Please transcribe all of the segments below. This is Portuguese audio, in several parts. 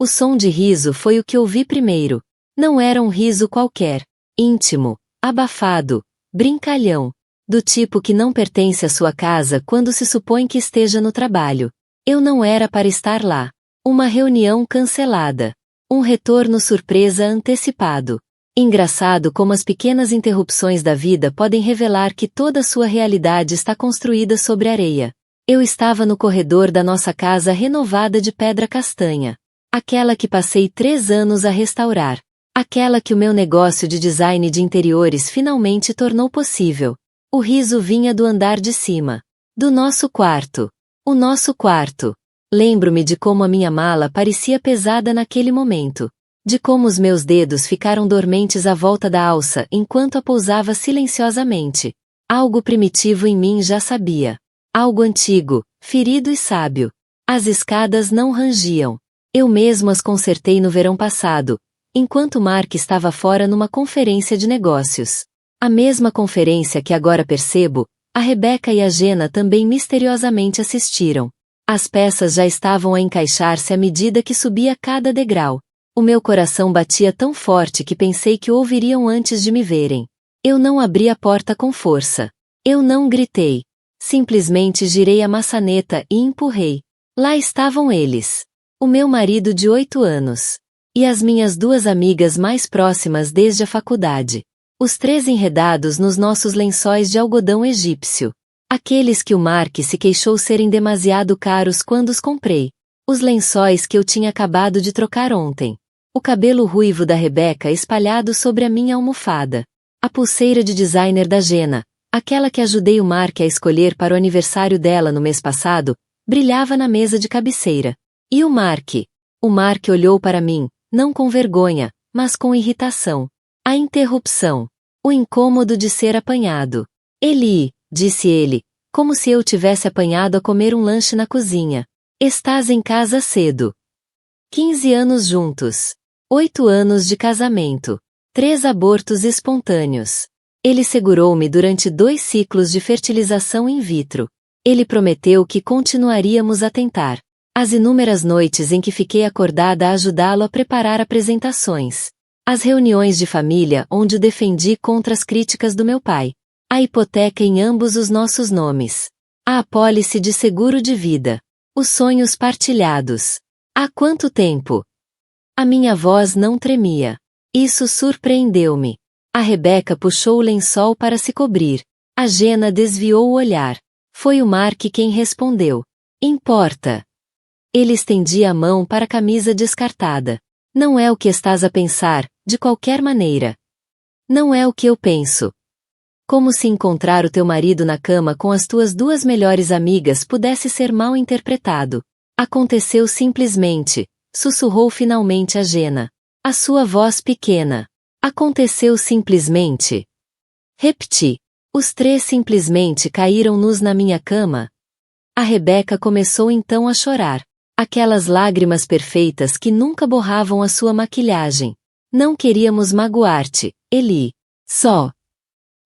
O som de riso foi o que ouvi primeiro. Não era um riso qualquer. Íntimo, abafado, brincalhão. Do tipo que não pertence à sua casa quando se supõe que esteja no trabalho. Eu não era para estar lá. Uma reunião cancelada. Um retorno surpresa antecipado. Engraçado como as pequenas interrupções da vida podem revelar que toda a sua realidade está construída sobre areia. Eu estava no corredor da nossa casa renovada de pedra castanha. Aquela que passei 3 anos a restaurar. Aquela que o meu negócio de design de interiores finalmente tornou possível. O riso vinha do andar de cima. Do nosso quarto. O nosso quarto. Lembro-me de como a minha mala parecia pesada naquele momento. De como os meus dedos ficaram dormentes à volta da alça enquanto a pousava silenciosamente. Algo primitivo em mim já sabia. Algo antigo, ferido e sábio. As escadas não rangiam. Eu mesmo as consertei no verão passado, enquanto Mark estava fora numa conferência de negócios. A mesma conferência que agora percebo, a Rebeca e a Jenna também misteriosamente assistiram. As peças já estavam a encaixar-se à medida que subia cada degrau. O meu coração batia tão forte que pensei que o ouviriam antes de me verem. Eu não abri a porta com força. Eu não gritei. Simplesmente girei a maçaneta e empurrei. Lá estavam eles. O meu marido de 8 anos. E as minhas 2 amigas mais próximas desde a faculdade. Os 3 enredados nos nossos lençóis de algodão egípcio. Aqueles que o Mark se queixou serem demasiado caros quando os comprei. Os lençóis que eu tinha acabado de trocar ontem. O cabelo ruivo da Rebeca espalhado sobre a minha almofada. A pulseira de designer da Jenna, aquela que ajudei o Mark a escolher para o aniversário dela no mês passado, brilhava na mesa de cabeceira. E o Mark? O Mark olhou para mim, não com vergonha, mas com irritação. A interrupção. O incômodo de ser apanhado. Eli, disse ele, como se eu tivesse apanhado a comer um lanche na cozinha. Estás em casa cedo. 15 anos juntos. 8 anos de casamento. 3 abortos espontâneos. Ele segurou-me durante 2 ciclos de fertilização in vitro. Ele prometeu que continuaríamos a tentar. As inúmeras noites em que fiquei acordada a ajudá-lo a preparar apresentações. As reuniões de família onde o defendi contra as críticas do meu pai. A hipoteca em ambos os nossos nomes. A apólice de seguro de vida. Os sonhos partilhados. Há quanto tempo? A minha voz não tremia. Isso surpreendeu-me. A Rebeca puxou o lençol para se cobrir. A Jenna desviou o olhar. Foi o Mark quem respondeu. Importa. Ele estendia a mão para a camisa descartada. Não é o que estás a pensar, de qualquer maneira. Não é o que eu penso. Como se encontrar o teu marido na cama com as tuas 2 melhores amigas pudesse ser mal interpretado. Aconteceu simplesmente, sussurrou finalmente a Jenna. A sua voz pequena. Aconteceu simplesmente. Repeti. Os 3 simplesmente caíram nus na minha cama. A Rebeca começou então a chorar. Aquelas lágrimas perfeitas que nunca borravam a sua maquilhagem. Não queríamos magoar-te, Eli. Só.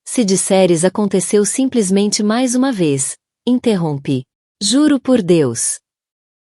Se disseres aconteceu simplesmente mais uma vez, interrompi. Juro por Deus.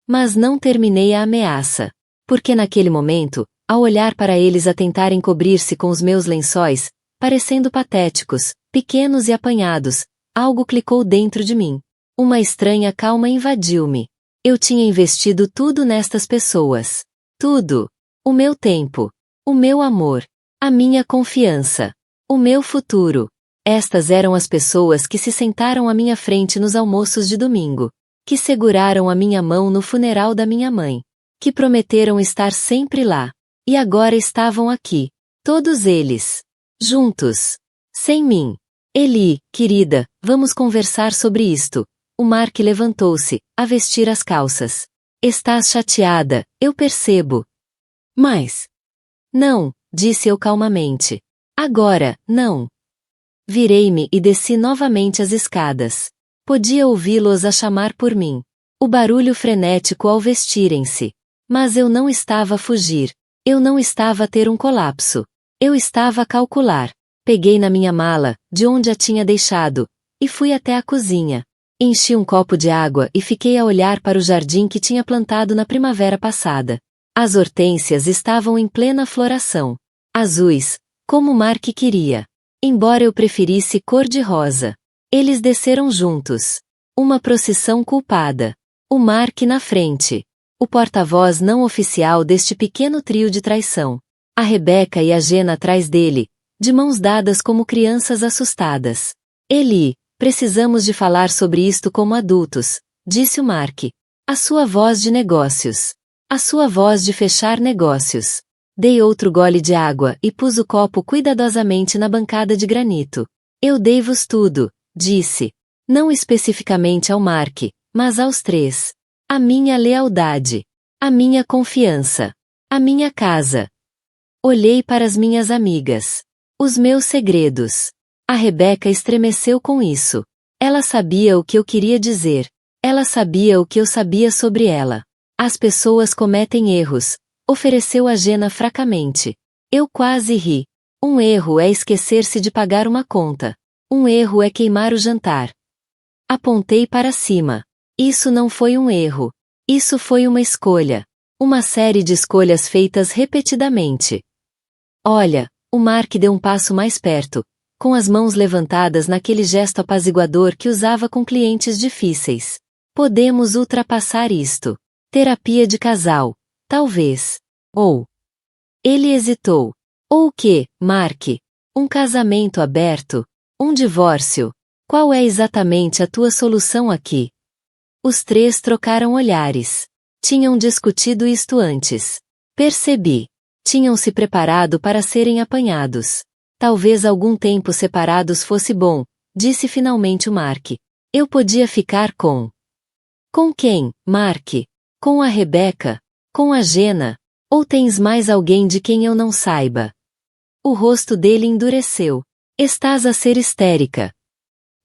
Mas não terminei a ameaça. Porque naquele momento, ao olhar para eles a tentarem cobrir-se com os meus lençóis, parecendo patéticos, pequenos e apanhados, algo clicou dentro de mim. Uma estranha calma invadiu-me. Eu tinha investido tudo nestas pessoas. Tudo. O meu tempo. O meu amor. A minha confiança. O meu futuro. Estas eram as pessoas que se sentaram à minha frente nos almoços de domingo. Que seguraram a minha mão no funeral da minha mãe. Que prometeram estar sempre lá. E agora estavam aqui. Todos eles. Juntos. Sem mim. Eli, querida, vamos conversar sobre isto. O Mark levantou-se, a vestir as calças. Estás chateada, eu percebo. Mas. Não, disse eu calmamente. Agora, não. Virei-me e desci novamente as escadas. Podia ouvi-los a chamar por mim. O barulho frenético ao vestirem-se. Mas eu não estava a fugir. Eu não estava a ter um colapso. Eu estava a calcular. Peguei na minha mala, de onde a tinha deixado, e fui até a cozinha. Enchi um copo de água e fiquei a olhar para o jardim que tinha plantado na primavera passada. As hortênsias estavam em plena floração. Azuis, como Mark queria. Embora eu preferisse cor-de-rosa. Eles desceram juntos. Uma procissão culpada. O Mark na frente. O porta-voz não oficial deste pequeno trio de traição. A Rebecca e a Jenna atrás dele, de mãos dadas como crianças assustadas. Eli, precisamos de falar sobre isto como adultos, disse o Mark. A sua voz de negócios. A sua voz de fechar negócios. Dei outro gole de água e pus o copo cuidadosamente na bancada de granito. Eu dei-vos tudo, disse. Não especificamente ao Mark, mas aos três. A minha lealdade. A minha confiança. A minha casa. Olhei para as minhas amigas. Os meus segredos. A Rebecca estremeceu com isso. Ela sabia o que eu queria dizer. Ela sabia o que eu sabia sobre ela. As pessoas cometem erros, ofereceu a Jenna fracamente. Eu quase ri. Um erro é esquecer-se de pagar uma conta. Um erro é queimar o jantar. Apontei para cima. Isso não foi um erro. Isso foi uma escolha. Uma série de escolhas feitas repetidamente. Olha, o Mark deu um passo mais perto, com as mãos levantadas naquele gesto apaziguador que usava com clientes difíceis. Podemos ultrapassar isto. Terapia de casal. Talvez. Ou. Ele hesitou. Ou o quê, Mark? Um casamento aberto? Um divórcio? Qual é exatamente a tua solução aqui? Os três trocaram olhares. Tinham discutido isto antes. Percebi. Tinham se preparado para serem apanhados. Talvez algum tempo separados fosse bom, disse finalmente o Mark. Eu podia ficar com... Com quem, Mark? Com a Rebecca? Com a Jenna? Ou tens mais alguém de quem eu não saiba? O rosto dele endureceu. Estás a ser histérica.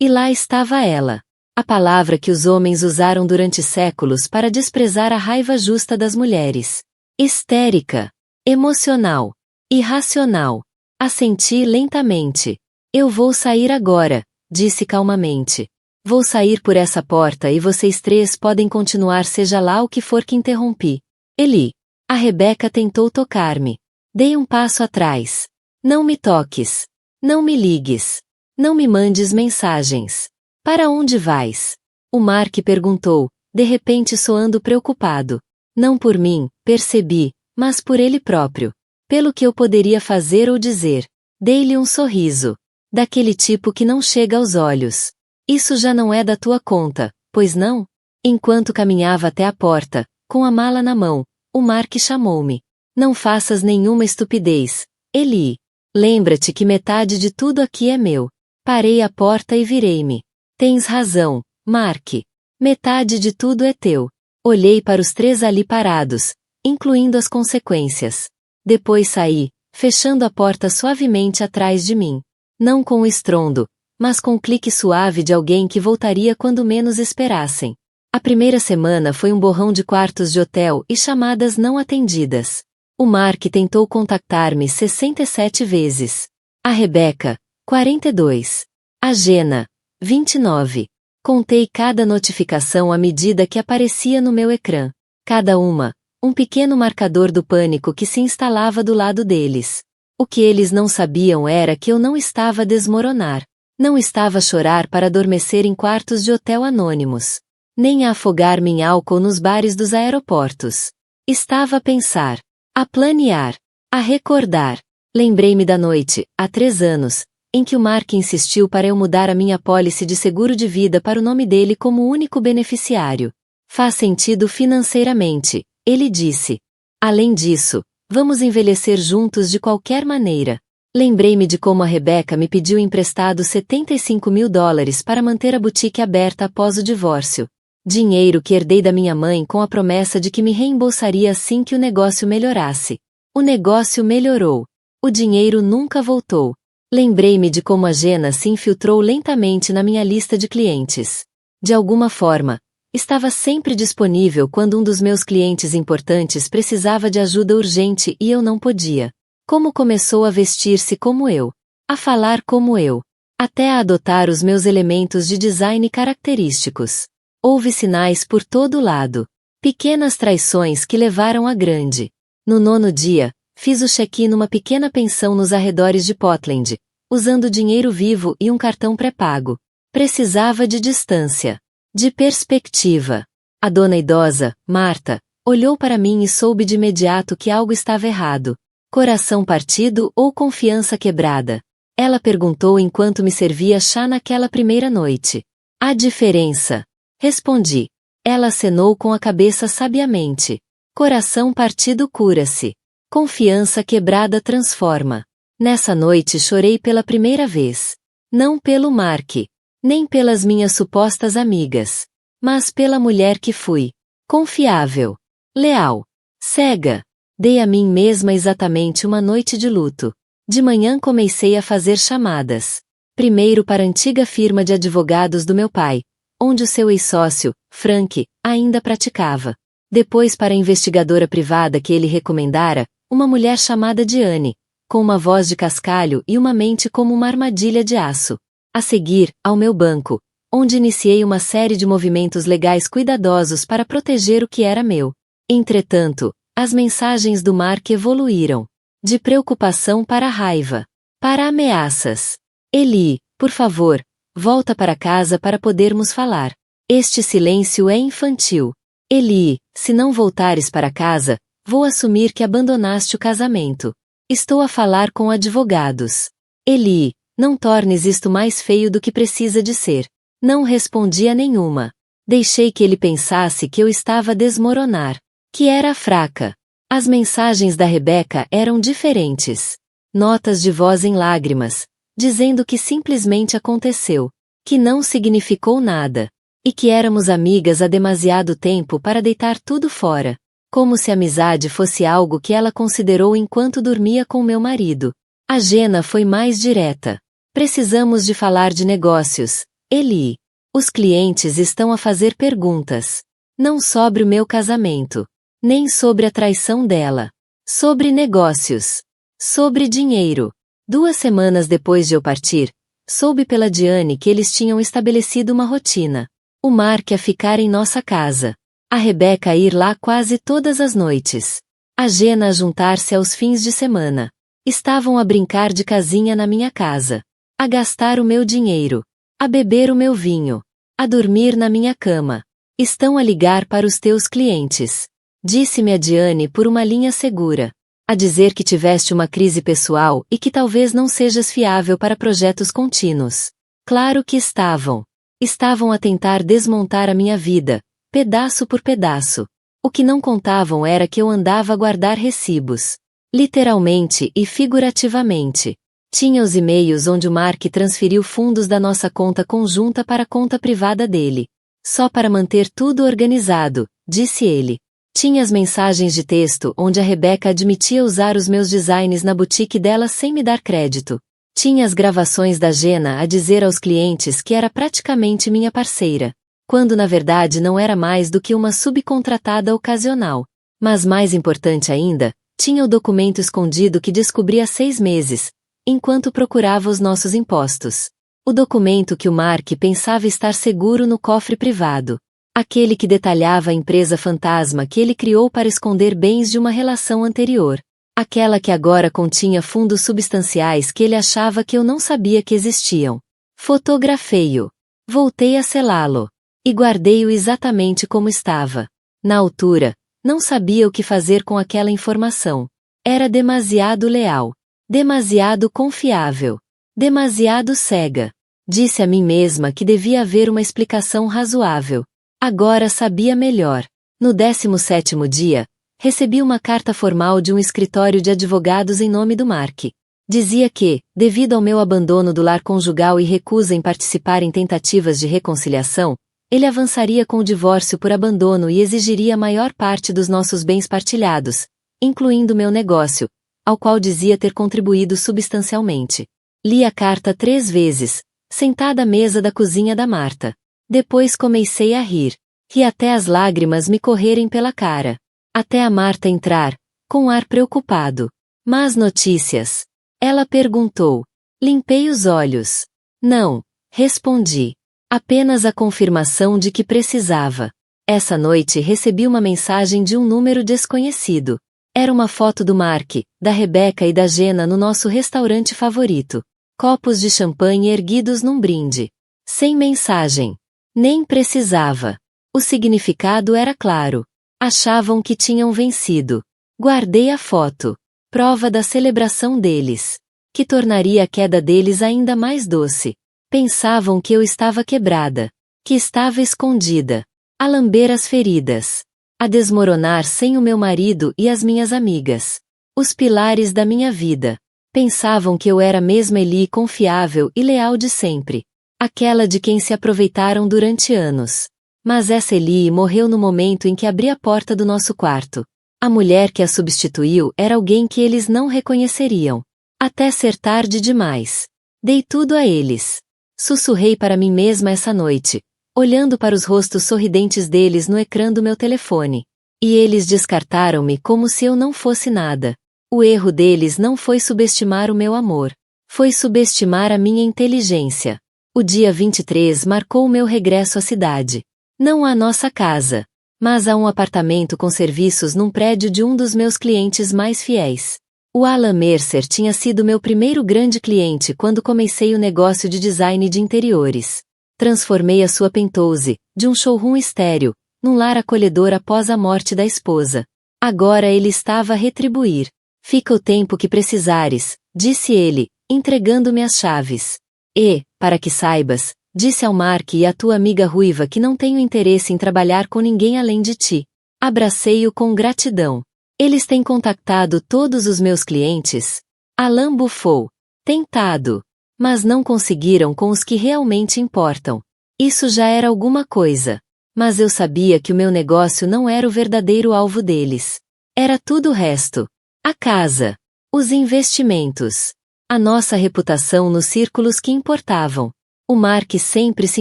E lá estava ela. A palavra que os homens usaram durante séculos para desprezar a raiva justa das mulheres. Histérica. Emocional. Irracional. Assenti lentamente. Eu vou sair agora, disse calmamente. Vou sair por essa porta e vocês três podem continuar seja lá o que for que interrompi. Eli. A Rebecca tentou tocar-me. Dei um passo atrás. Não me toques. Não me ligues. Não me mandes mensagens. Para onde vais? O Mark perguntou, de repente soando preocupado. Não por mim, percebi, mas por ele próprio. Pelo que eu poderia fazer ou dizer. Dei-lhe um sorriso. Daquele tipo que não chega aos olhos. Isso já não é da tua conta, pois não? Enquanto caminhava até a porta, com a mala na mão, o Mark chamou-me. Não faças nenhuma estupidez, Eli. Lembra-te que metade de tudo aqui é meu. Parei a porta e virei-me. Tens razão, Mark. Metade de tudo é teu. Olhei para os três ali parados, incluindo as consequências. Depois saí, fechando a porta suavemente atrás de mim. Não com o estrondo, mas com o clique suave de alguém que voltaria quando menos esperassem. A primeira semana foi um borrão de quartos de hotel e chamadas não atendidas. O Mark tentou contactar-me 67 vezes. A Rebecca, 42. A Jenna, 29. Contei cada notificação à medida que aparecia no meu ecrã. Cada uma, um pequeno marcador do pânico que se instalava do lado deles. O que eles não sabiam era que eu não estava a desmoronar. Não estava a chorar para adormecer em quartos de hotel anônimos. Nem a afogar-me em álcool nos bares dos aeroportos. Estava a pensar. A planear. A recordar. Lembrei-me da noite, há 3 anos, em que o Mark insistiu para eu mudar a minha apólice de seguro de vida para o nome dele como único beneficiário. Faz sentido financeiramente, ele disse. Além disso, vamos envelhecer juntos de qualquer maneira. Lembrei-me de como a Rebecca me pediu emprestado $75.000 para manter a boutique aberta após o divórcio. Dinheiro que herdei da minha mãe com a promessa de que me reembolsaria assim que o negócio melhorasse. O negócio melhorou. O dinheiro nunca voltou. Lembrei-me de como a Jenna se infiltrou lentamente na minha lista de clientes. De alguma forma, estava sempre disponível quando um dos meus clientes importantes precisava de ajuda urgente e eu não podia. Como começou a vestir-se como eu, a falar como eu, até a adotar os meus elementos de design característicos. Houve sinais por todo lado. Pequenas traições que levaram a grande. No 9º dia, fiz o check-in numa pequena pensão nos arredores de Portland, usando dinheiro vivo e um cartão pré-pago. Precisava de distância. De perspectiva. A dona idosa, Marta, olhou para mim e soube de imediato que algo estava errado. Coração partido ou confiança quebrada? Ela perguntou enquanto me servia chá naquela primeira noite. A diferença. Respondi. Ela acenou com a cabeça sabiamente. Coração partido cura-se. Confiança quebrada transforma. Nessa noite chorei pela primeira vez. Não pelo Mark, nem pelas minhas supostas amigas, mas pela mulher que fui. Confiável. Leal. Cega. Dei a mim mesma exatamente uma noite de luto. De manhã comecei a fazer chamadas. Primeiro para a antiga firma de advogados do meu pai, onde o seu ex-sócio, Frank, ainda praticava. Depois para a investigadora privada que ele recomendara, uma mulher chamada Diane, com uma voz de cascalho e uma mente como uma armadilha de aço. A seguir, ao meu banco, onde iniciei uma série de movimentos legais cuidadosos para proteger o que era meu. Entretanto, as mensagens do Mark evoluíram. De preocupação para raiva. Para ameaças. Eli, por favor, volta para casa para podermos falar. Este silêncio é infantil. Eli, se não voltares para casa, vou assumir que abandonaste o casamento. Estou a falar com advogados. Eli, não tornes isto mais feio do que precisa de ser. Não respondi a nenhuma. Deixei que ele pensasse que eu estava a desmoronar. Que era fraca. As mensagens da Rebeca eram diferentes. Notas de voz em lágrimas, dizendo que simplesmente aconteceu, que não significou nada, e que éramos amigas há demasiado tempo para deitar tudo fora, como se amizade fosse algo que ela considerou enquanto dormia com meu marido. A Jenna foi mais direta. Precisamos de falar de negócios, Eli. Os clientes estão a fazer perguntas. Não sobre o meu casamento. Nem sobre a traição dela. Sobre negócios. Sobre dinheiro. 2 semanas depois de eu partir, soube pela Diane que eles tinham estabelecido uma rotina. O Mark a ficar em nossa casa. A Rebeca a ir lá quase todas as noites. A Jenna a juntar-se aos fins de semana. Estavam a brincar de casinha na minha casa. A gastar o meu dinheiro. A beber o meu vinho. A dormir na minha cama. Estão a ligar para os teus clientes. Disse-me a Diane por uma linha segura. A dizer que tiveste uma crise pessoal e que talvez não sejas fiável para projetos contínuos. Claro que estavam. Estavam a tentar desmontar a minha vida, pedaço por pedaço. O que não contavam era que eu andava a guardar recibos. Literalmente e figurativamente. Tinha os e-mails onde o Mark transferiu fundos da nossa conta conjunta para a conta privada dele. Só para manter tudo organizado, disse ele. Tinha as mensagens de texto onde a Rebeca admitia usar os meus designs na boutique dela sem me dar crédito. Tinha as gravações da Jenna a dizer aos clientes que era praticamente minha parceira, quando na verdade não era mais do que uma subcontratada ocasional. Mas mais importante ainda, tinha o documento escondido que descobri há 6 meses, enquanto procurava os nossos impostos. O documento que o Mark pensava estar seguro no cofre privado. Aquele que detalhava a empresa fantasma que ele criou para esconder bens de uma relação anterior. Aquela que agora continha fundos substanciais que ele achava que eu não sabia que existiam. Fotografei-o. Voltei a selá-lo. E guardei-o exatamente como estava. Na altura, não sabia o que fazer com aquela informação. Era demasiado leal. Demasiado confiável. Demasiado cega. Disse a mim mesma que devia haver uma explicação razoável. Agora sabia melhor. No 17º dia, recebi uma carta formal de um escritório de advogados em nome do Mark. Dizia que, devido ao meu abandono do lar conjugal e recusa em participar em tentativas de reconciliação, ele avançaria com o divórcio por abandono e exigiria a maior parte dos nossos bens partilhados, incluindo meu negócio, ao qual dizia ter contribuído substancialmente. Li a carta 3 vezes, sentada à mesa da cozinha da Marta. Depois comecei a rir. Ri até as lágrimas me correrem pela cara. Até a Marta entrar, com ar preocupado. Más notícias? Ela perguntou. Limpei os olhos. Não, respondi. Apenas a confirmação de que precisava. Essa noite recebi uma mensagem de um número desconhecido. Era uma foto do Mark, da Rebeca e da Jenna no nosso restaurante favorito. Copos de champanhe erguidos num brinde. Sem mensagem. Nem precisava. O significado era claro. Achavam que tinham vencido. Guardei a foto. Prova da celebração deles. Que tornaria a queda deles ainda mais doce. Pensavam que eu estava quebrada. Que estava escondida. A lamber as feridas. A desmoronar sem o meu marido e as minhas amigas. Os pilares da minha vida. Pensavam que eu era mesmo Eli confiável e leal de sempre. Aquela de quem se aproveitaram durante anos. Mas essa Eli morreu no momento em que abri a porta do nosso quarto. A mulher que a substituiu era alguém que eles não reconheceriam. Até ser tarde demais. Dei tudo a eles. Sussurrei para mim mesma essa noite, olhando para os rostos sorridentes deles no ecrã do meu telefone. E eles descartaram-me como se eu não fosse nada. O erro deles não foi subestimar o meu amor. Foi subestimar a minha inteligência. O dia 23 marcou o meu regresso à cidade. Não à nossa casa, mas a um apartamento com serviços num prédio de um dos meus clientes mais fiéis. O Alan Mercer tinha sido meu primeiro grande cliente quando comecei o negócio de design de interiores. Transformei a sua penthouse, de um showroom estéril, num lar acolhedor após a morte da esposa. Agora ele estava a retribuir. Fica o tempo que precisares, disse ele, entregando-me as chaves. E, para que saibas, disse ao Mark e à tua amiga ruiva que não tenho interesse em trabalhar com ninguém além de ti. Abracei-o com gratidão. Eles têm contactado todos os meus clientes? Alan bufou. Tentado. Mas não conseguiram com os que realmente importam. Isso já era alguma coisa. Mas eu sabia que o meu negócio não era o verdadeiro alvo deles. Era tudo o resto. A casa. Os investimentos. A nossa reputação nos círculos que importavam. O Mark sempre se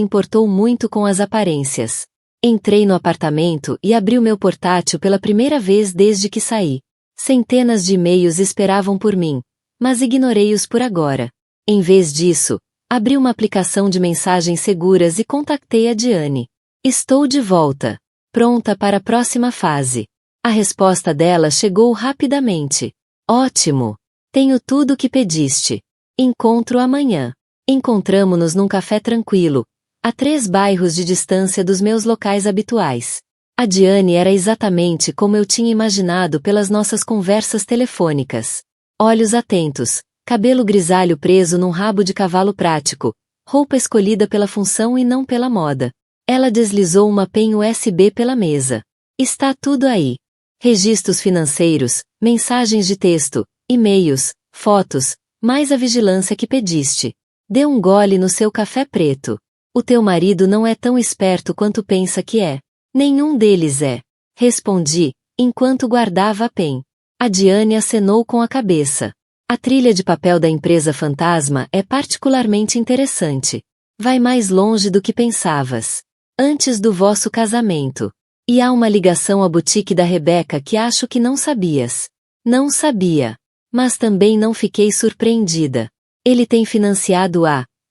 importou muito com as aparências. Entrei no apartamento e abri o meu portátil pela primeira vez desde que saí. Centenas de e-mails esperavam por mim, mas ignorei-os por agora. Em vez disso, abri uma aplicação de mensagens seguras e contactei a Diane. Estou de volta. Pronta para a próxima fase. A resposta dela chegou rapidamente. Ótimo. Tenho tudo o que pediste. Encontro amanhã. Encontramo-nos num café tranquilo, a 3 bairros de distância dos meus locais habituais. A Diane era exatamente como eu tinha imaginado pelas nossas conversas telefônicas. Olhos atentos, cabelo grisalho preso num rabo de cavalo prático, roupa escolhida pela função e não pela moda. Ela deslizou uma pen USB pela mesa. Está tudo aí. Registros financeiros, mensagens de texto, e-mails, fotos, mais a vigilância que pediste. Dê um gole no seu café preto. O teu marido não é tão esperto quanto pensa que é. Nenhum deles é. Respondi, enquanto guardava a pen. A Diane acenou com a cabeça. A trilha de papel da empresa fantasma é particularmente interessante. Vai mais longe do que pensavas. Antes do vosso casamento. E há uma ligação à boutique da Rebeca que acho que não sabias. Não sabia. Mas também não fiquei surpreendida. Ele tem financiado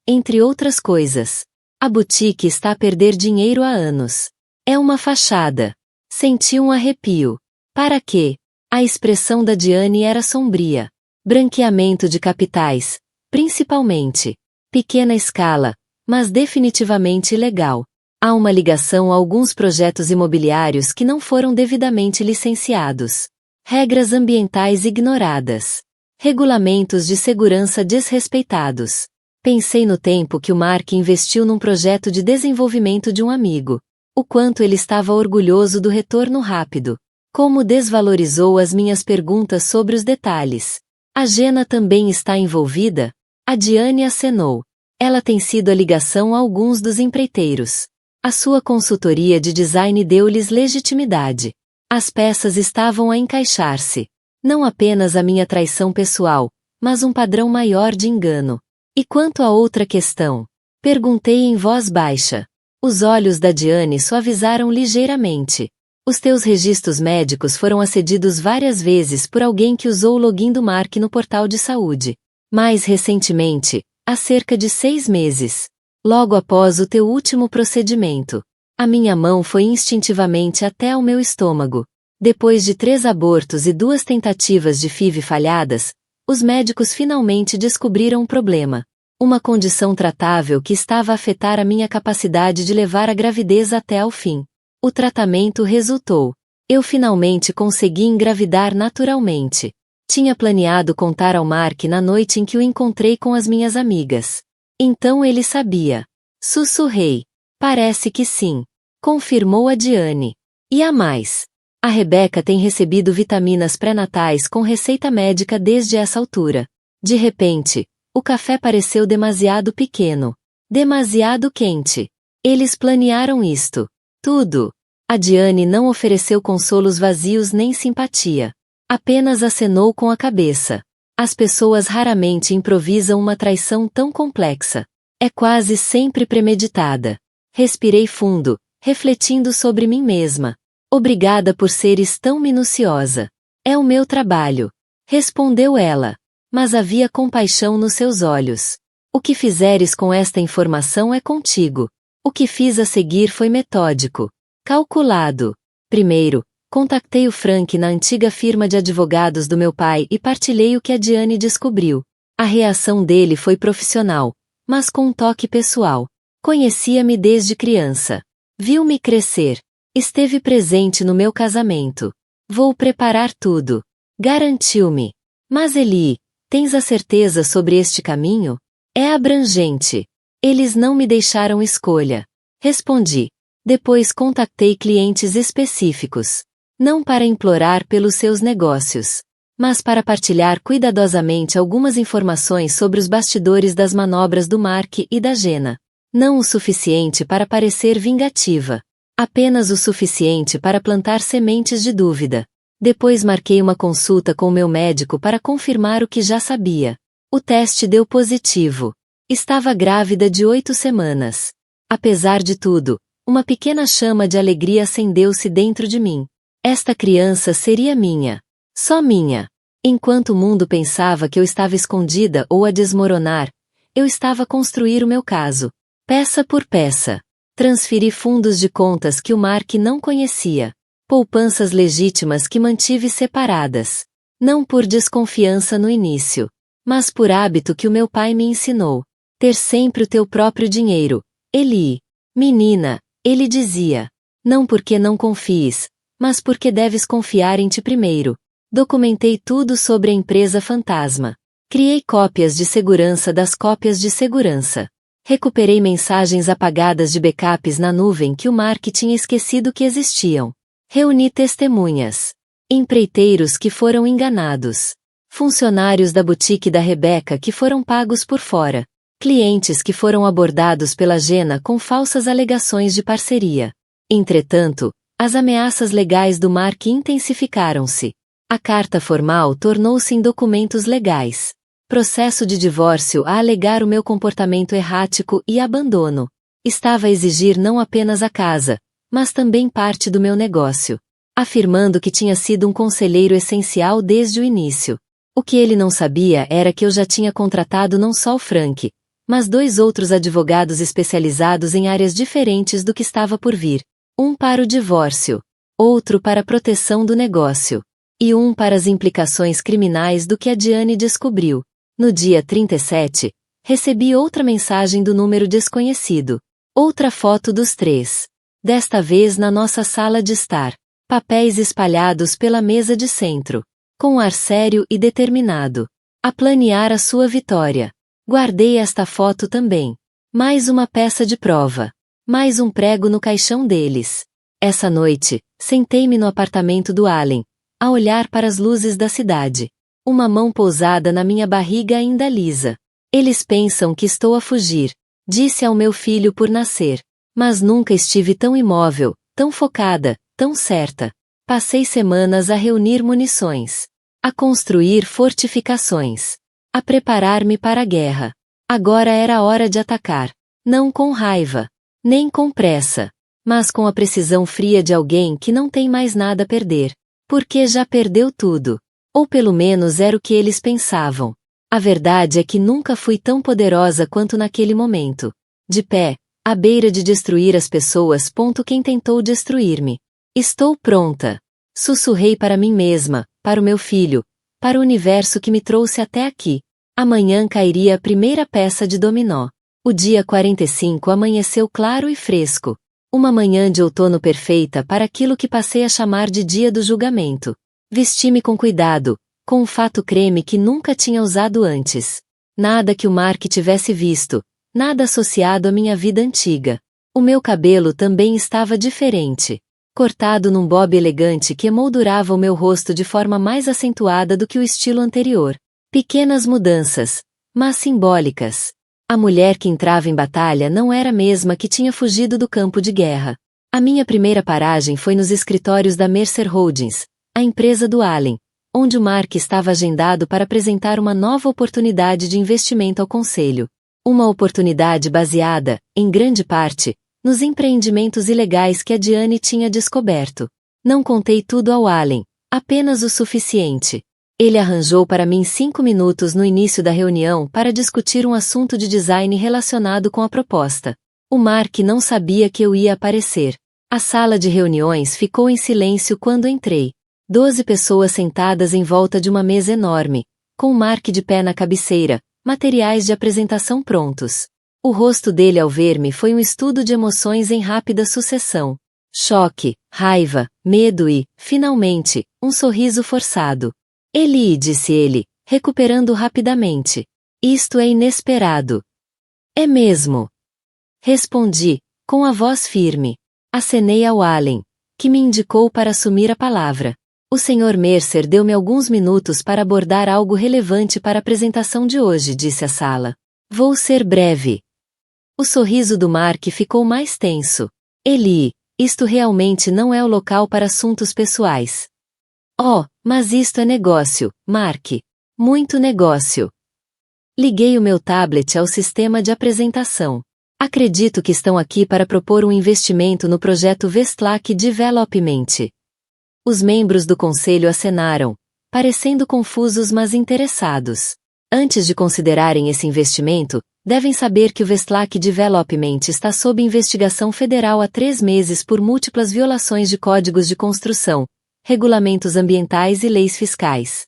entre outras coisas. A boutique está a perder dinheiro há anos. É uma fachada. Senti um arrepio. Para quê? A expressão da Diane era sombria. Branqueamento de capitais, principalmente. Pequena escala, mas definitivamente ilegal. Há uma ligação a alguns projetos imobiliários que não foram devidamente licenciados. Regras ambientais ignoradas. Regulamentos de segurança desrespeitados. Pensei no tempo que o Mark investiu num projeto de desenvolvimento de um amigo. O quanto ele estava orgulhoso do retorno rápido. Como desvalorizou as minhas perguntas sobre os detalhes. A Jenna também está envolvida? A Diane acenou. Ela tem sido a ligação a alguns dos empreiteiros. A sua consultoria de design deu-lhes legitimidade. As peças estavam a encaixar-se. Não apenas a minha traição pessoal, mas um padrão maior de engano. E quanto à outra questão? Perguntei em voz baixa. Os olhos da Diane suavizaram ligeiramente. Os teus registros médicos foram acedidos várias vezes por alguém que usou o login do Mark no portal de saúde. Mais recentemente, há cerca de 6 meses. Logo após o teu último procedimento. A minha mão foi instintivamente até ao meu estômago. Depois de 3 abortos e 2 tentativas de FIV falhadas, os médicos finalmente descobriram um problema. Uma condição tratável que estava a afetar a minha capacidade de levar a gravidez até ao fim. O tratamento resultou. Eu finalmente consegui engravidar naturalmente. Tinha planeado contar ao Mark na noite em que o encontrei com as minhas amigas. Então ele sabia. Sussurrei. Parece que sim. Confirmou a Diane. E a mais. A Rebecca tem recebido vitaminas pré-natais com receita médica desde essa altura. De repente, o café pareceu demasiado pequeno. Demasiado quente. Eles planearam isto. Tudo. A Diane não ofereceu consolos vazios nem simpatia. Apenas acenou com a cabeça. As pessoas raramente improvisam uma traição tão complexa. É quase sempre premeditada. Respirei fundo, refletindo sobre mim mesma. Obrigada por seres tão minuciosa. É o meu trabalho. Respondeu ela. Mas havia compaixão nos seus olhos. O que fizeres com esta informação é contigo. O que fiz a seguir foi metódico. Calculado. Primeiro, contactei o Frank na antiga firma de advogados do meu pai e partilhei o que a Diane descobriu. A reação dele foi profissional, mas com um toque pessoal. Conhecia-me desde criança. Viu-me crescer. Esteve presente no meu casamento. Vou preparar tudo. Garantiu-me. Mas Eli, tens a certeza sobre este caminho? É abrangente. Eles não me deixaram escolha. Respondi. Depois contactei clientes específicos. Não para implorar pelos seus negócios, mas para partilhar cuidadosamente algumas informações sobre os bastidores das manobras do Mark e da Jenna. Não o suficiente para parecer vingativa. Apenas o suficiente para plantar sementes de dúvida. Depois marquei uma consulta com o meu médico para confirmar o que já sabia. O teste deu positivo. Estava grávida de 8 semanas. Apesar de tudo, uma pequena chama de alegria acendeu-se dentro de mim. Esta criança seria minha. Só minha. Enquanto o mundo pensava que eu estava escondida ou a desmoronar, eu estava a construir o meu caso. Peça por peça. Transferi fundos de contas que o Mark não conhecia. Poupanças legítimas que mantive separadas. Não por desconfiança no início, mas por hábito que o meu pai me ensinou. Ter sempre o teu próprio dinheiro. Eli. Menina, ele dizia. Não porque não confies, mas porque deves confiar em ti primeiro. Documentei tudo sobre a empresa fantasma. Criei cópias de segurança das cópias de segurança. Recuperei mensagens apagadas de backups na nuvem que o Mark tinha esquecido que existiam. Reuni testemunhas. Empreiteiros que foram enganados. Funcionários da boutique da Rebecca que foram pagos por fora. Clientes que foram abordados pela Jenna com falsas alegações de parceria. Entretanto, as ameaças legais do Mark intensificaram-se. A carta formal tornou-se em documentos legais. Processo de divórcio a alegar o meu comportamento errático e abandono. Estava a exigir não apenas a casa, mas também parte do meu negócio. Afirmando que tinha sido um conselheiro essencial desde o início. O que ele não sabia era que eu já tinha contratado não só o Frank, mas 2 outros advogados especializados em áreas diferentes do que estava por vir. Um para o divórcio, outro para a proteção do negócio, e um para as implicações criminais do que a Diane descobriu. No dia 37, recebi outra mensagem do número desconhecido. Outra foto dos 3. Desta vez na nossa sala de estar. Papéis espalhados pela mesa de centro. Com um ar sério e determinado. A planear a sua vitória. Guardei esta foto também. Mais uma peça de prova. Mais um prego no caixão deles. Essa noite, sentei-me no apartamento do Allen, a olhar para as luzes da cidade. Uma mão pousada na minha barriga ainda lisa. Eles pensam que estou a fugir, disse ao meu filho por nascer. Mas nunca estive tão imóvel, tão focada, tão certa. Passei semanas a reunir munições, a construir fortificações, a preparar-me para a guerra. Agora era a hora de atacar. Não com raiva, nem com pressa, mas com a precisão fria de alguém que não tem mais nada a perder, porque já perdeu tudo. Ou pelo menos era o que eles pensavam. A verdade é que nunca fui tão poderosa quanto naquele momento. De pé, à beira de destruir as pessoas. Quem tentou destruir-me. Estou pronta. Sussurrei para mim mesma, para o meu filho, para o universo que me trouxe até aqui. Amanhã cairia a primeira peça de dominó. O dia 45 amanheceu claro e fresco. Uma manhã de outono perfeita para aquilo que passei a chamar de dia do julgamento. Vesti-me com cuidado, com um fato creme que nunca tinha usado antes. Nada que o Mark tivesse visto, nada associado à minha vida antiga. O meu cabelo também estava diferente. Cortado num bob elegante que emoldurava o meu rosto de forma mais acentuada do que o estilo anterior. Pequenas mudanças, mas simbólicas. A mulher que entrava em batalha não era a mesma que tinha fugido do campo de guerra. A minha primeira paragem foi nos escritórios da Mercer Holdings, a empresa do Allen, onde o Mark estava agendado para apresentar uma nova oportunidade de investimento ao conselho. Uma oportunidade baseada, em grande parte, nos empreendimentos ilegais que a Diane tinha descoberto. Não contei tudo ao Allen, apenas o suficiente. Ele arranjou para mim 5 minutos no início da reunião para discutir um assunto de design relacionado com a proposta. O Mark não sabia que eu ia aparecer. A sala de reuniões ficou em silêncio quando entrei. 12 pessoas sentadas em volta de uma mesa enorme, com o Mark de pé na cabeceira, materiais de apresentação prontos. O rosto dele ao ver-me foi um estudo de emoções em rápida sucessão. Choque, raiva, medo e, finalmente, um sorriso forçado. Eli, disse ele, recuperando rapidamente. Isto é inesperado. É mesmo. Respondi, com a voz firme. Acenei ao Allen, que me indicou para assumir a palavra. O Sr. Mercer deu-me alguns minutos para abordar algo relevante para a apresentação de hoje, disse a sala. Vou ser breve. O sorriso do Mark ficou mais tenso. Eli, isto realmente não é o local para assuntos pessoais. Oh, mas isto é negócio, Mark. Muito negócio. Liguei o meu tablet ao sistema de apresentação. Acredito que estão aqui para propor um investimento no projeto Westlake Development. Os membros do conselho acenaram, parecendo confusos mas interessados. Antes de considerarem esse investimento, devem saber que o Westlake Development está sob investigação federal há 3 meses por múltiplas violações de códigos de construção, regulamentos ambientais e leis fiscais.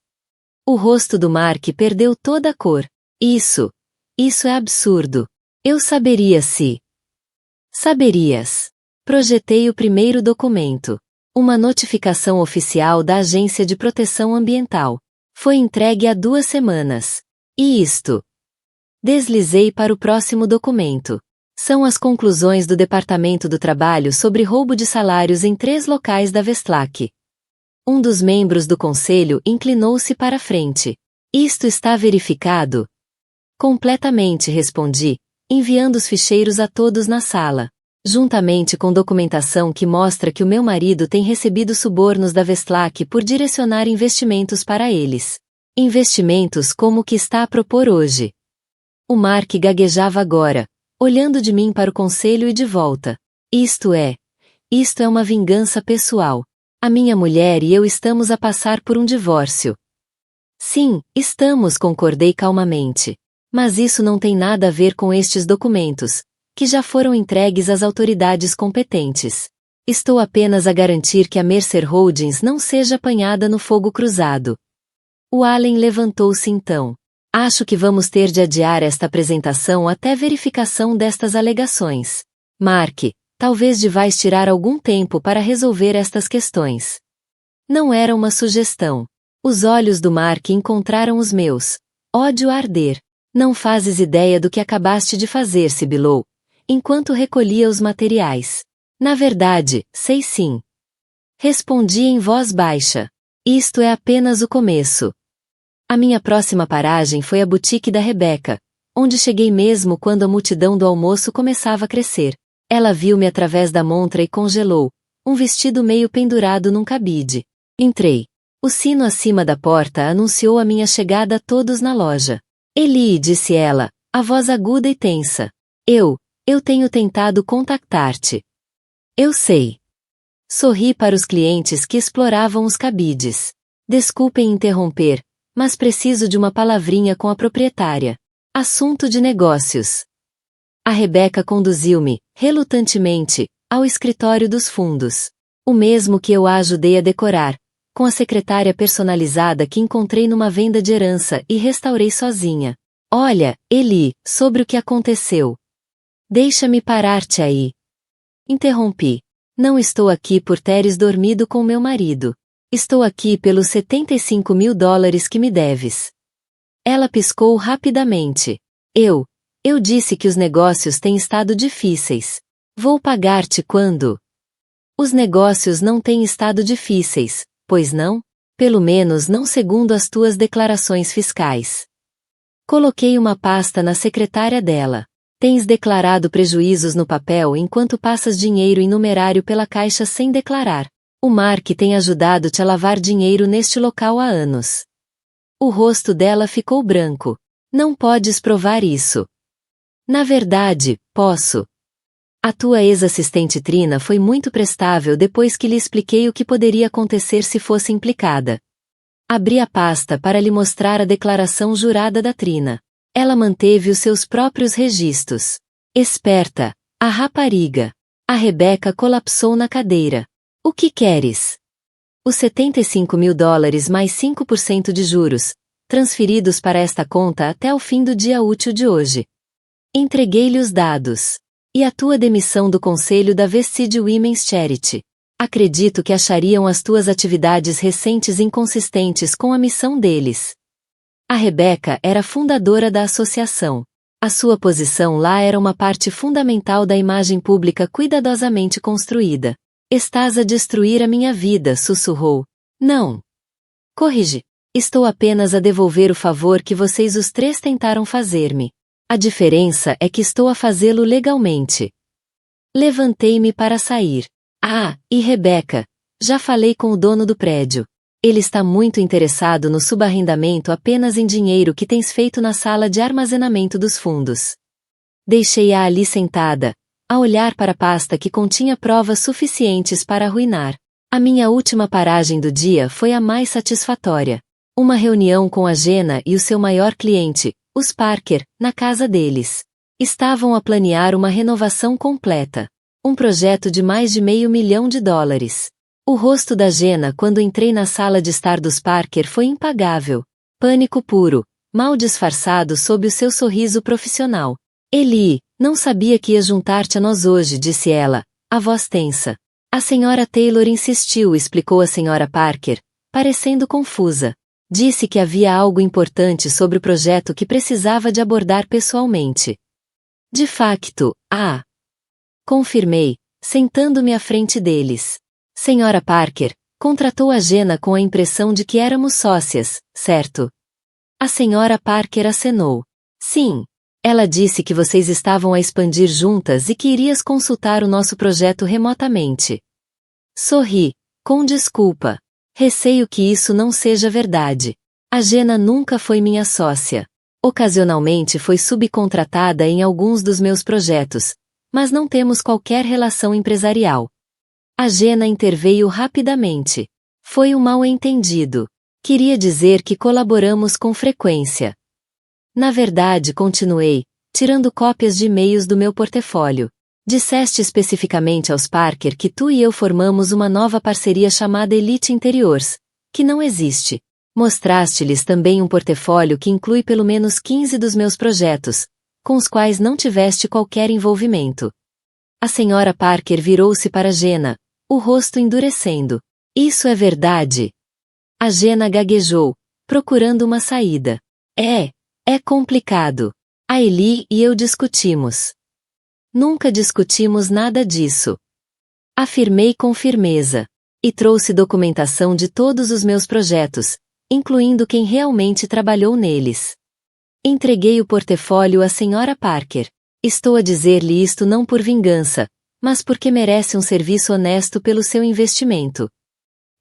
O rosto do Mark perdeu toda a cor. Isso é absurdo. Eu saberia se... Saberias. Projetei o primeiro documento. Uma notificação oficial da Agência de Proteção Ambiental. Foi entregue há 2 semanas. E isto? Deslizei para o próximo documento. São as conclusões do Departamento do Trabalho sobre roubo de salários em 3 locais da Westlake. Um dos membros do conselho inclinou-se para a frente. Isto está verificado? Completamente, respondi, enviando os ficheiros a todos na sala. Juntamente com documentação que mostra que o meu marido tem recebido subornos da Westlake por direcionar investimentos para eles. Investimentos como o que está a propor hoje. O Mark gaguejava agora, olhando de mim para o conselho e de volta. Isto é uma vingança pessoal. A minha mulher e eu estamos a passar por um divórcio. Sim, estamos, concordei calmamente. Mas isso não tem nada a ver com estes documentos, que já foram entregues às autoridades competentes. Estou apenas a garantir que a Mercer Holdings não seja apanhada no fogo cruzado. O Allen levantou-se então. Acho que vamos ter de adiar esta apresentação até verificação destas alegações. Mark, talvez devais tirar algum tempo para resolver estas questões. Não era uma sugestão. Os olhos do Mark encontraram os meus. Ódio a arder. Não fazes ideia do que acabaste de fazer, sibilou, enquanto recolhia os materiais. Na verdade, sei sim. Respondi em voz baixa. Isto é apenas o começo. A minha próxima paragem foi a boutique da Rebecca, onde cheguei mesmo quando a multidão do almoço começava a crescer. Ela viu-me através da montra e congelou, um vestido meio pendurado num cabide. Entrei. O sino acima da porta anunciou a minha chegada a todos na loja. Eli, disse ela, a voz aguda e tensa. Eu tenho tentado contactar-te. Eu sei. Sorri para os clientes que exploravam os cabides. Desculpem interromper, mas preciso de uma palavrinha com a proprietária. Assunto de negócios. A Rebecca conduziu-me, relutantemente, ao escritório dos fundos. O mesmo que eu a ajudei a decorar, com a secretária personalizada que encontrei numa venda de herança e restaurei sozinha. Olha, Eli, sobre o que aconteceu. Deixa-me parar-te aí. Interrompi. Não estou aqui por teres dormido com meu marido. Estou aqui pelos $75.000 que me deves. Ela piscou rapidamente. Eu disse que os negócios têm estado difíceis. Vou pagar-te quando? Os negócios não têm estado difíceis, pois não? Pelo menos não segundo as tuas declarações fiscais. Coloquei uma pasta na secretária dela. Tens declarado prejuízos no papel enquanto passas dinheiro em numerário pela caixa sem declarar. O Mark tem ajudado-te a lavar dinheiro neste local há anos. O rosto dela ficou branco. Não podes provar isso. Na verdade, posso. A tua ex-assistente Trina foi muito prestável depois que lhe expliquei o que poderia acontecer se fosse implicada. Abri a pasta para lhe mostrar a declaração jurada da Trina. Ela manteve os seus próprios registros. Esperta, a rapariga. A Rebeca colapsou na cadeira. O que queres? Os $75.000 mais 5% de juros, transferidos para esta conta até o fim do dia útil de hoje. Entreguei-lhe os dados. E a tua demissão do conselho da Vestige Women's Charity. Acredito que achariam as tuas atividades recentes inconsistentes com a missão deles. A Rebeca era fundadora da associação. A sua posição lá era uma parte fundamental da imagem pública cuidadosamente construída. Estás a destruir a minha vida, sussurrou. Não. Corrige. Estou apenas a devolver o favor que vocês os três tentaram fazer-me. A diferença é que estou a fazê-lo legalmente. Levantei-me para sair. E Rebeca, já falei com o dono do prédio. Ele está muito interessado no subarrendamento apenas em dinheiro que tens feito na sala de armazenamento dos fundos. Deixei-a ali sentada, a olhar para a pasta que continha provas suficientes para arruinar. A minha última paragem do dia foi a mais satisfatória. Uma reunião com a Jenna e o seu maior cliente, os Parker, na casa deles. Estavam a planear uma renovação completa. Um projeto de mais de $500 mil. O rosto da Jenna quando entrei na sala de estar dos Parker foi impagável. Pânico puro, mal disfarçado sob o seu sorriso profissional. Eli, não sabia que ia juntar-te a nós hoje, disse ela, a voz tensa. A senhora Taylor insistiu, explicou a senhora Parker, parecendo confusa. Disse que havia algo importante sobre o projeto que precisava de abordar pessoalmente. De facto, confirmei, sentando-me à frente deles. Senhora Parker, contratou a Jenna com a impressão de que éramos sócias, certo? A senhora Parker acenou. Sim. Ela disse que vocês estavam a expandir juntas e que irias consultar o nosso projeto remotamente. Sorri, com desculpa. Receio que isso não seja verdade. A Jenna nunca foi minha sócia. Ocasionalmente foi subcontratada em alguns dos meus projetos, mas não temos qualquer relação empresarial. A Jenna interveio rapidamente. Foi um mal-entendido. Queria dizer que colaboramos com frequência. Na verdade, continuei, tirando cópias de e-mails do meu portfólio. Disseste especificamente aos Parker que tu e eu formamos uma nova parceria chamada Elite Interiors, que não existe. Mostraste-lhes também um portfólio que inclui pelo menos 15 dos meus projetos, com os quais não tiveste qualquer envolvimento. A senhora Parker virou-se para Jenna, o rosto endurecendo. Isso é verdade? A Jenna gaguejou, procurando uma saída. É complicado. A Eli e eu discutimos. Nunca discutimos nada disso. Afirmei com firmeza. E trouxe documentação de todos os meus projetos, incluindo quem realmente trabalhou neles. Entreguei o portfólio à senhora Parker. Estou a dizer-lhe isto não por vingança, mas porque merece um serviço honesto pelo seu investimento.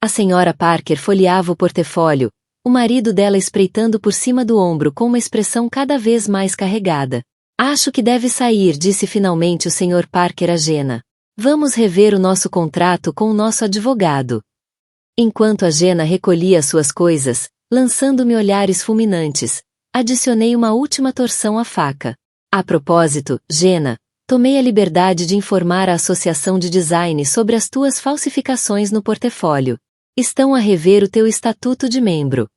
A senhora Parker folheava o portfólio, o marido dela espreitando por cima do ombro com uma expressão cada vez mais carregada. Acho que deve sair, disse finalmente o Sr. Parker a Jenna. Vamos rever o nosso contrato com o nosso advogado. Enquanto a Jenna recolhia suas coisas, lançando-me olhares fulminantes, adicionei uma última torção à faca. A propósito, Jenna, Tomei a liberdade de informar a associação de design sobre as tuas falsificações no portfólio. Estão a rever o teu estatuto de membro.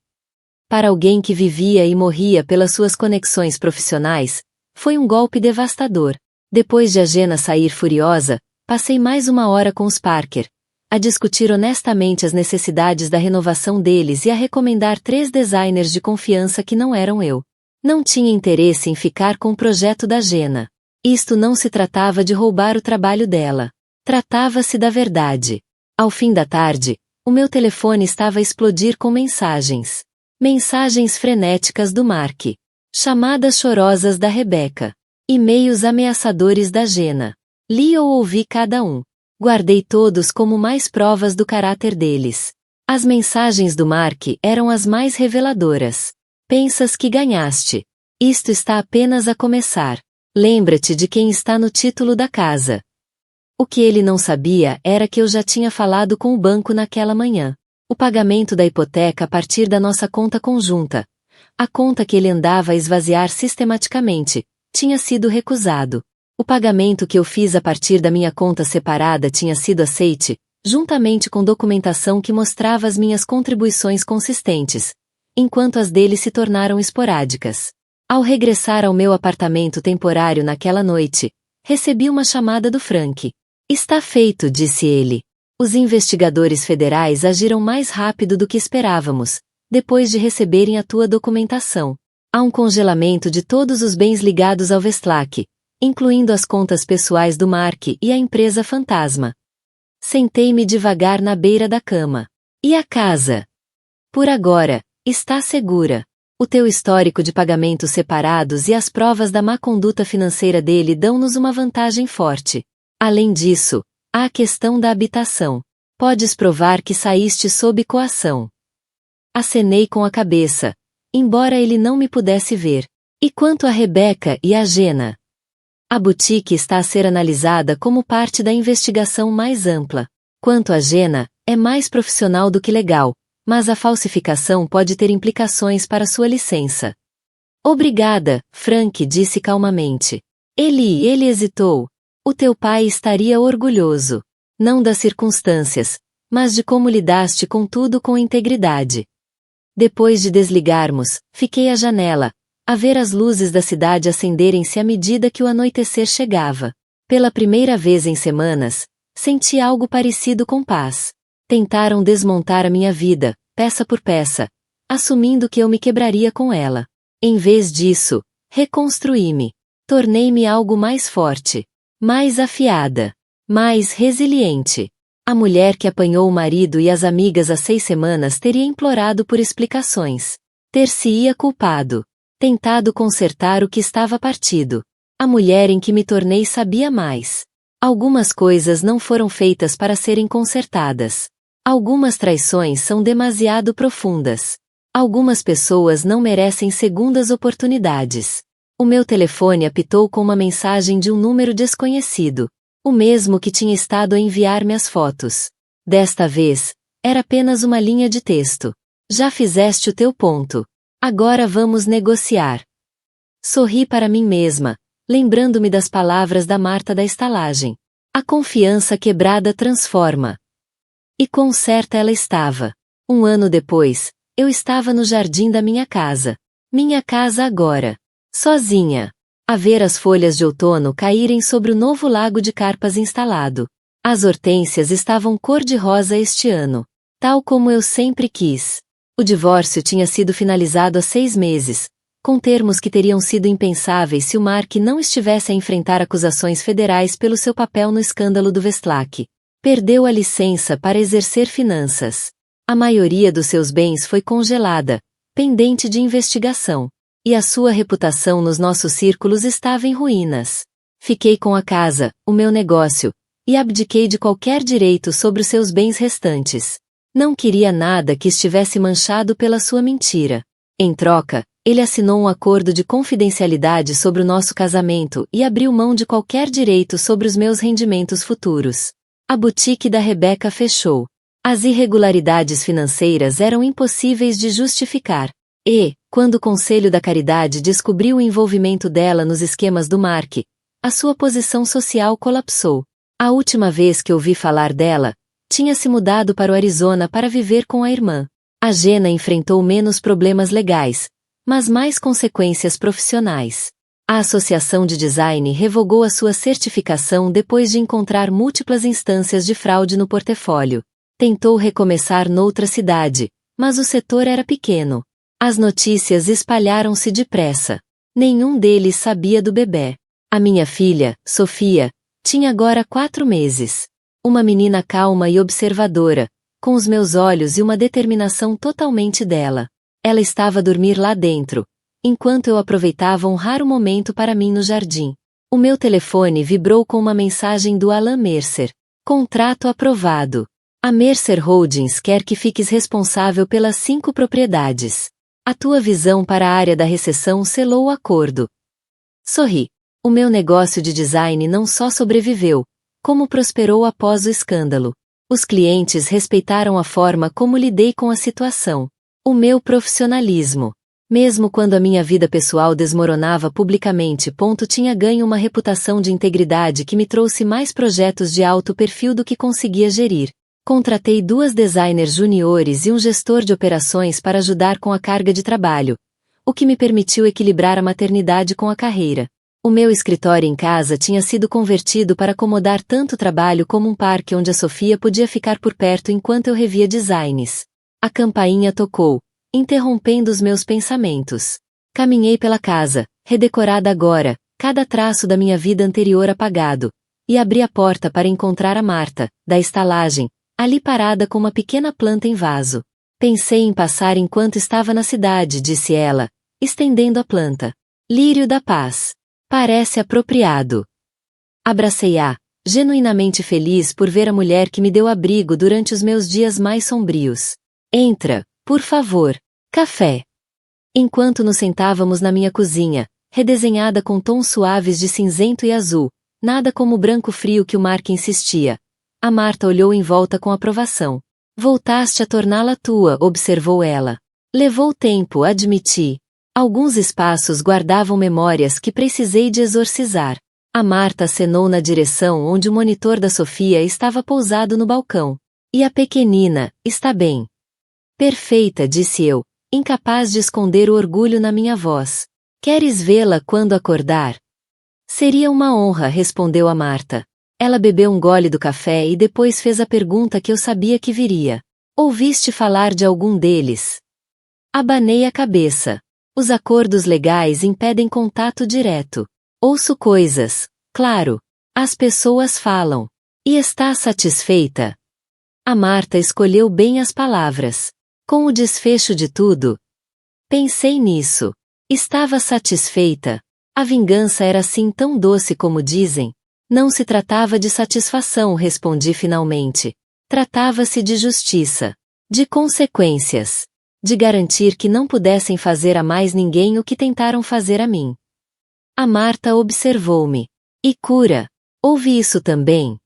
Para alguém que vivia e morria pelas suas conexões profissionais, foi um golpe devastador. Depois de a Jenna sair furiosa, passei mais uma hora com os Parker, a discutir honestamente as necessidades da renovação deles e a recomendar 3 designers de confiança que não eram eu. Não tinha interesse em ficar com o projeto da Jenna. Isto não se tratava de roubar o trabalho dela. Tratava-se da verdade. Ao fim da tarde, o meu telefone estava a explodir com mensagens. Mensagens frenéticas do Mark. Chamadas chorosas da Rebecca. E-mails ameaçadores da Jenna. Li ou ouvi cada um. Guardei todos como mais provas do caráter deles. As mensagens do Mark eram as mais reveladoras. Pensas que ganhaste. Isto está apenas a começar. Lembra-te de quem está no título da casa. O que ele não sabia era que eu já tinha falado com o banco naquela manhã. O pagamento da hipoteca a partir da nossa conta conjunta, a conta que ele andava a esvaziar sistematicamente, tinha sido recusado. O pagamento que eu fiz a partir da minha conta separada tinha sido aceite, juntamente com documentação que mostrava as minhas contribuições consistentes, enquanto as dele se tornaram esporádicas. Ao regressar ao meu apartamento temporário naquela noite, recebi uma chamada do Frank. Está feito, disse ele. Os investigadores federais agiram mais rápido do que esperávamos, depois de receberem a tua documentação. Há um congelamento de todos os bens ligados ao Westlake, incluindo as contas pessoais do Mark e a empresa fantasma. Sentei-me devagar na beira da cama. E a casa? Por agora, está segura. O teu histórico de pagamentos separados e as provas da má conduta financeira dele dão-nos uma vantagem forte. Além disso, há a questão da habitação. Podes provar que saíste sob coação. Acenei com a cabeça, embora ele não me pudesse ver. E quanto a Rebecca e a Jenna? A boutique está a ser analisada como parte da investigação mais ampla. Quanto a Jenna, é mais profissional do que legal, mas a falsificação pode ter implicações para sua licença. Obrigada, Frank disse calmamente. Ele hesitou. O teu pai estaria orgulhoso. Não das circunstâncias, mas de como lidaste com tudo com integridade. Depois de desligarmos, fiquei à janela, a ver as luzes da cidade acenderem-se à medida que o anoitecer chegava. Pela primeira vez em semanas, senti algo parecido com paz. Tentaram desmontar a minha vida, peça por peça, assumindo que eu me quebraria com ela. Em vez disso, reconstruí-me. Tornei-me algo mais forte, mais afiada, mais resiliente. A mulher que apanhou o marido e as amigas há 6 semanas teria implorado por explicações. Ter-se-ia culpado. Tentado consertar o que estava partido. A mulher em que me tornei sabia mais. Algumas coisas não foram feitas para serem consertadas. Algumas traições são demasiado profundas. Algumas pessoas não merecem segundas oportunidades. O meu telefone apitou com uma mensagem de um número desconhecido. O mesmo que tinha estado a enviar-me as fotos. Desta vez, era apenas uma linha de texto. Já fizeste o teu ponto. Agora vamos negociar. Sorri para mim mesma, lembrando-me das palavras da Marta da estalagem. A confiança quebrada transforma. E quão certa ela estava. 1 ano depois, eu estava no jardim da minha casa. Minha casa agora. Sozinha. A ver as folhas de outono caírem sobre o novo lago de carpas instalado. As hortênsias estavam cor-de-rosa este ano. Tal como eu sempre quis. O divórcio tinha sido finalizado há 6 meses, com termos que teriam sido impensáveis se o Mark não estivesse a enfrentar acusações federais pelo seu papel no escândalo do Westlake. Perdeu a licença para exercer finanças. A maioria dos seus bens foi congelada, pendente de investigação. E a sua reputação nos nossos círculos estava em ruínas. Fiquei com a casa, o meu negócio, e abdiquei de qualquer direito sobre os seus bens restantes. Não queria nada que estivesse manchado pela sua mentira. Em troca, ele assinou um acordo de confidencialidade sobre o nosso casamento e abriu mão de qualquer direito sobre os meus rendimentos futuros. A boutique da Rebecca fechou. As irregularidades financeiras eram impossíveis de justificar. E, quando o Conselho da Caridade descobriu o envolvimento dela nos esquemas do Mark, a sua posição social colapsou. A última vez que ouvi falar dela, tinha se mudado para o Arizona para viver com a irmã. A Jenna enfrentou menos problemas legais, mas mais consequências profissionais. A Associação de Design revogou a sua certificação depois de encontrar múltiplas instâncias de fraude no portfólio. Tentou recomeçar noutra cidade, mas o setor era pequeno. As notícias espalharam-se depressa. Nenhum deles sabia do bebê. A minha filha, Sofia, tinha agora 4 meses. Uma menina calma e observadora, com os meus olhos e uma determinação totalmente dela. Ela estava a dormir lá dentro, enquanto eu aproveitava um raro momento para mim no jardim. O meu telefone vibrou com uma mensagem do Alan Mercer. Contrato aprovado. A Mercer Holdings quer que fiques responsável pelas 5 propriedades. A tua visão para a área da recessão selou o acordo. Sorri. O meu negócio de design não só sobreviveu, como prosperou após o escândalo. Os clientes respeitaram a forma como lidei com a situação. O meu profissionalismo. Mesmo quando a minha vida pessoal desmoronava publicamente. Tinha ganho uma reputação de integridade que me trouxe mais projetos de alto perfil do que conseguia gerir. Contratei 2 designers juniores e um gestor de operações para ajudar com a carga de trabalho, o que me permitiu equilibrar a maternidade com a carreira. O meu escritório em casa tinha sido convertido para acomodar tanto trabalho como um parque onde a Sofia podia ficar por perto enquanto eu revia designs. A campainha tocou, interrompendo os meus pensamentos. Caminhei pela casa, redecorada agora, cada traço da minha vida anterior apagado, e abri a porta para encontrar a Marta, da estalagem, ali parada com uma pequena planta em vaso. Pensei em passar enquanto estava na cidade, disse ela, estendendo a planta. Lírio da paz. Parece apropriado. Abracei-a, genuinamente feliz por ver a mulher que me deu abrigo durante os meus dias mais sombrios. Entra, por favor. Café. Enquanto nos sentávamos na minha cozinha, redesenhada com tons suaves de cinzento e azul, nada como o branco frio que o Mark insistia. A Marta olhou em volta com aprovação. Voltaste a torná-la tua, observou ela. Levou tempo, admiti. Alguns espaços guardavam memórias que precisei de exorcizar. A Marta acenou na direção onde o monitor da Sofia estava pousado no balcão. E a pequenina, está bem. Perfeita, disse eu, incapaz de esconder o orgulho na minha voz. Queres vê-la quando acordar? Seria uma honra, respondeu a Marta. Ela bebeu um gole do café e depois fez a pergunta que eu sabia que viria. Ouviste falar de algum deles? Abanei a cabeça. Os acordos legais impedem contato direto. Ouço coisas, claro. As pessoas falam. E está satisfeita? A Marta escolheu bem as palavras. Com o desfecho de tudo? Pensei nisso. Estava satisfeita. A vingança era assim tão doce como dizem. Não se tratava de satisfação, respondi finalmente. Tratava-se de justiça. De consequências. De garantir que não pudessem fazer a mais ninguém o que tentaram fazer a mim. A Marta observou-me. E cura. Ouvi isso também?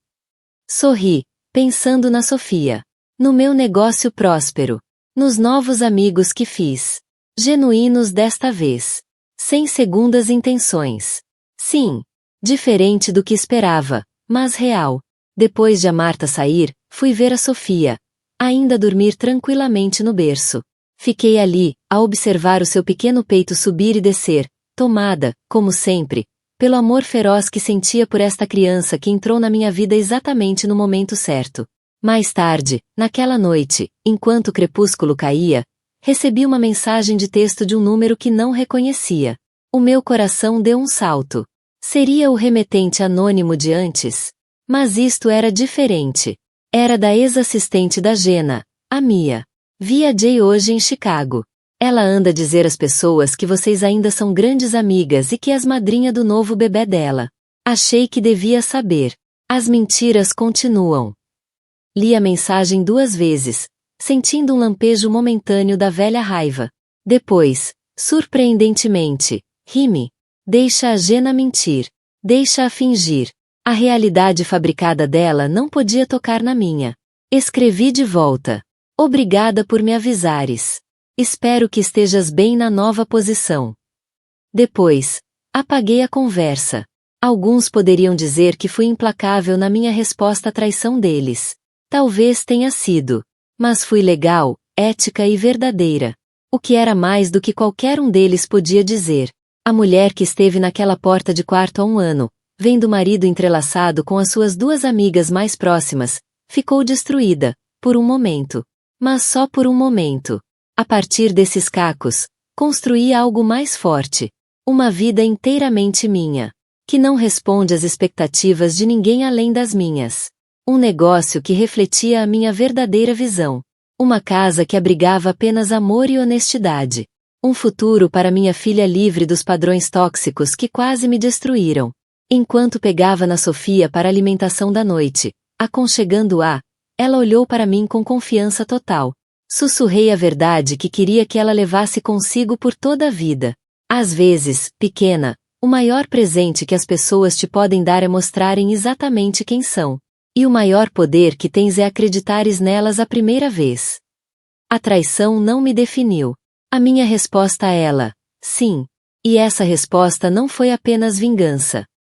Sorri, pensando na Sofia. No meu negócio próspero. Nos novos amigos que fiz. Genuínos desta vez. Sem segundas intenções. Sim. Diferente do que esperava, mas real. Depois de a Marta sair, fui ver a Sofia. Ainda dormir tranquilamente no berço. Fiquei ali, a observar o seu pequeno peito subir e descer, tomada, como sempre, pelo amor feroz que sentia por esta criança que entrou na minha vida exatamente no momento certo. Mais tarde, naquela noite, enquanto o crepúsculo caía, recebi uma mensagem de texto de um número que não reconhecia. O meu coração deu um salto. Seria o remetente anônimo de antes? Mas isto era diferente. Era da ex-assistente da Jenna, a Mia. Vi a Jay hoje em Chicago. Ela anda a dizer às pessoas que vocês ainda são grandes amigas e que és madrinha do novo bebê dela. Achei que devia saber. As mentiras continuam. Li a mensagem 2 vezes, sentindo um lampejo momentâneo da velha raiva. Depois, surpreendentemente, ri-me. Deixa a Jenna mentir. Deixa-a fingir. A realidade fabricada dela não podia tocar na minha. Escrevi de volta. Obrigada por me avisares. Espero que estejas bem na nova posição. Depois, apaguei a conversa. Alguns poderiam dizer que fui implacável na minha resposta à traição deles. Talvez tenha sido. Mas fui legal, ética e verdadeira. O que era mais do que qualquer um deles podia dizer. A mulher que esteve naquela porta de quarto há um ano, vendo o marido entrelaçado com as suas duas amigas mais próximas, ficou destruída, por um momento. Mas só por um momento. A partir desses cacos, construí algo mais forte. Uma vida inteiramente minha. Que não responde às expectativas de ninguém além das minhas. Um negócio que refletia a minha verdadeira visão. Uma casa que abrigava apenas amor e honestidade. Um futuro para minha filha livre dos padrões tóxicos que quase me destruíram. Enquanto pegava na Sofia para a alimentação da noite, aconchegando-a, ela olhou para mim com confiança total. Sussurrei a verdade que queria que ela levasse consigo por toda a vida. Às vezes, pequena, o maior presente que as pessoas te podem dar é mostrarem exatamente quem são. E o maior poder que tens é acreditares nelas a primeira vez. A traição não me definiu. A minha resposta a ela, sim. E essa resposta não foi apenas vingança.